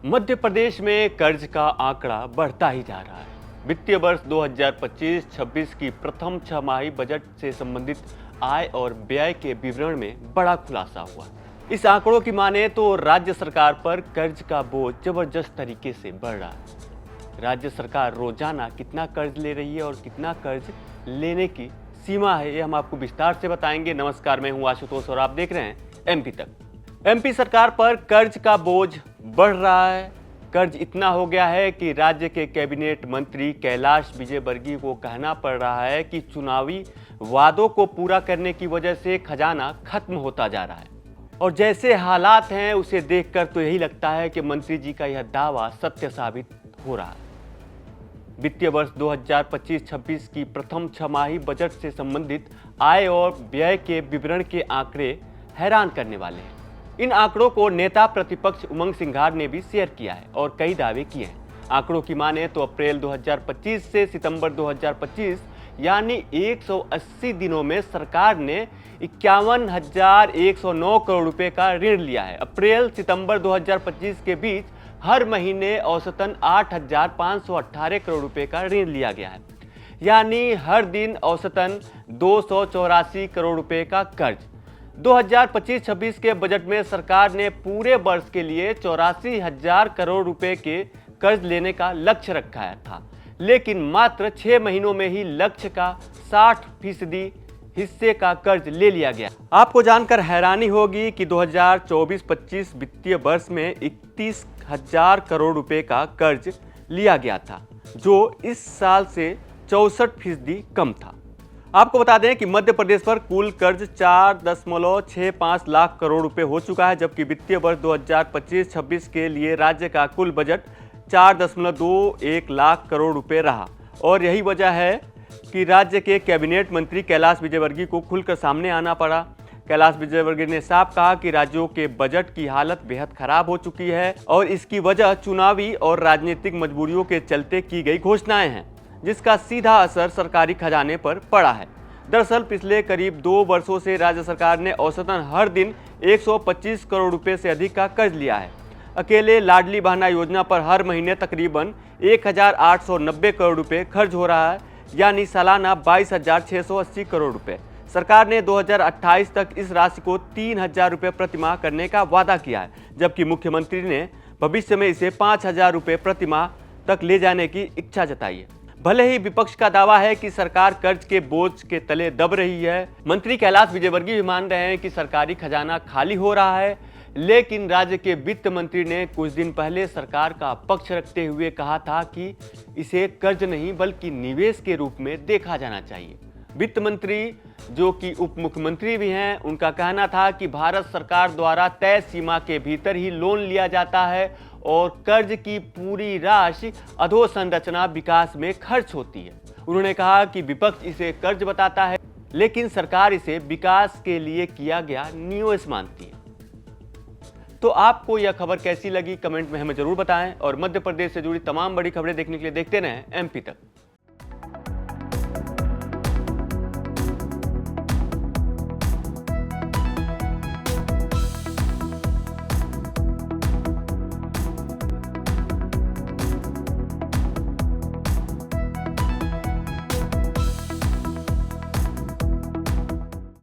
मध्य प्रदेश में कर्ज का आंकड़ा बढ़ता ही जा रहा है। वित्तीय वर्ष 2025-26 की प्रथम छमाही बजट से संबंधित आय और व्यय के विवरण में बड़ा खुलासा हुआ। इस आंकड़ों की माने तो राज्य सरकार पर कर्ज का बोझ जबरदस्त तरीके से बढ़ रहा है। राज्य सरकार रोजाना कितना कर्ज ले रही है और कितना कर्ज लेने की सीमा है, ये हम आपको विस्तार से बताएंगे। नमस्कार, मैं हूं आशुतोष और आप देख रहे हैं एमपी तक। एमपी सरकार पर कर्ज का बोझ बढ़ रहा है। कर्ज इतना हो गया है कि राज्य के कैबिनेट मंत्री कैलाश विजयवर्गीय को कहना पड़ रहा है कि चुनावी वादों को पूरा करने की वजह से खजाना खत्म होता जा रहा है। और जैसे हालात हैं उसे देखकर तो यही लगता है कि मंत्री जी का यह दावा सत्य साबित हो रहा है। वित्तीय वर्ष 2025-26 की प्रथम छमाही बजट से संबंधित आय और व्यय के विवरण के आंकड़े हैरान करने वाले हैं। इन आंकड़ों को नेता प्रतिपक्ष उमंग सिंघार ने भी शेयर किया है और कई दावे किए हैं। आंकड़ों की माने तो अप्रैल 2025 से सितंबर 2025 यानी 180 दिनों में सरकार ने 51,109 करोड़ रुपए का ऋण लिया है। अप्रैल सितंबर 2025 के बीच हर महीने औसतन 8,518 करोड़ रुपए का ऋण लिया गया है, यानी हर दिन औसतन 284 करोड़ रुपए का कर्ज। 2025-26 के बजट में सरकार ने पूरे वर्ष के लिए 84,000 करोड़ रुपए के कर्ज लेने का लक्ष्य रखा था, लेकिन मात्र 6 महीनों में ही लक्ष्य का 60% हिस्से का कर्ज ले लिया गया। आपको जानकर हैरानी होगी कि 2024-25 वित्तीय वर्ष में 31,000 करोड़ रुपए का कर्ज लिया गया था, जो इस साल से 64% कम था। आपको बता दें कि मध्य प्रदेश पर कुल कर्ज 4.65 लाख करोड़ रुपए हो चुका है, जबकि वित्तीय वर्ष 2025-26 के लिए राज्य का कुल बजट 4.21 लाख करोड़ रुपए रहा। और यही वजह है कि राज्य के कैबिनेट मंत्री कैलाश विजयवर्गीय को खुलकर सामने आना पड़ा। कैलाश विजयवर्गीय ने साफ कहा कि राज्यों के बजट की हालत बेहद खराब हो चुकी है और इसकी वजह चुनावी और राजनीतिक मजबूरियों के चलते की गई घोषणाएं हैं, जिसका सीधा असर सरकारी खजाने पर पड़ा है। दरअसल पिछले करीब 2 वर्षों से राज्य सरकार ने औसतन हर दिन 125 करोड़ रुपए से अधिक का कर्ज लिया है। अकेले लाडली बहना योजना पर हर महीने तकरीबन 1,890 करोड़ रुपए खर्च हो रहा है, यानी सालाना 22,680 करोड़ रुपए। सरकार ने 2028 तक इस राशि को 3,000 रुपए प्रतिमाह करने का वादा किया है, जबकि मुख्यमंत्री ने भविष्य में इसे 5,000 रुपए प्रतिमाह तक ले जाने की इच्छा जताई है। भले ही विपक्ष का दावा है कि सरकार कर्ज के बोझ के तले दब रही है, मंत्री कैलाश विजयवर्गीय भी मान रहे हैं कि सरकारी खजाना खाली हो रहा है, लेकिन राज्य के वित्त मंत्री ने कुछ दिन पहले सरकार का पक्ष रखते हुए कहा था कि इसे कर्ज नहीं बल्कि निवेश के रूप में देखा जाना चाहिए। वित्त मंत्री, जो कि उप मुख्यमंत्री भी हैं, उनका कहना था कि भारत सरकार द्वारा तय सीमा के भीतर ही लोन लिया जाता है और कर्ज की पूरी राशि अधोसंरचना विकास में खर्च होती है। उन्होंने कहा कि विपक्ष इसे कर्ज बताता है, लेकिन सरकार इसे विकास के लिए किया गया निवेश मानती है। तो आपको यह खबर कैसी लगी, कमेंट में हमें जरूर बताएं और मध्य प्रदेश से जुड़ी तमाम बड़ी खबरें देखने के लिए देखते रहें एमपी तक।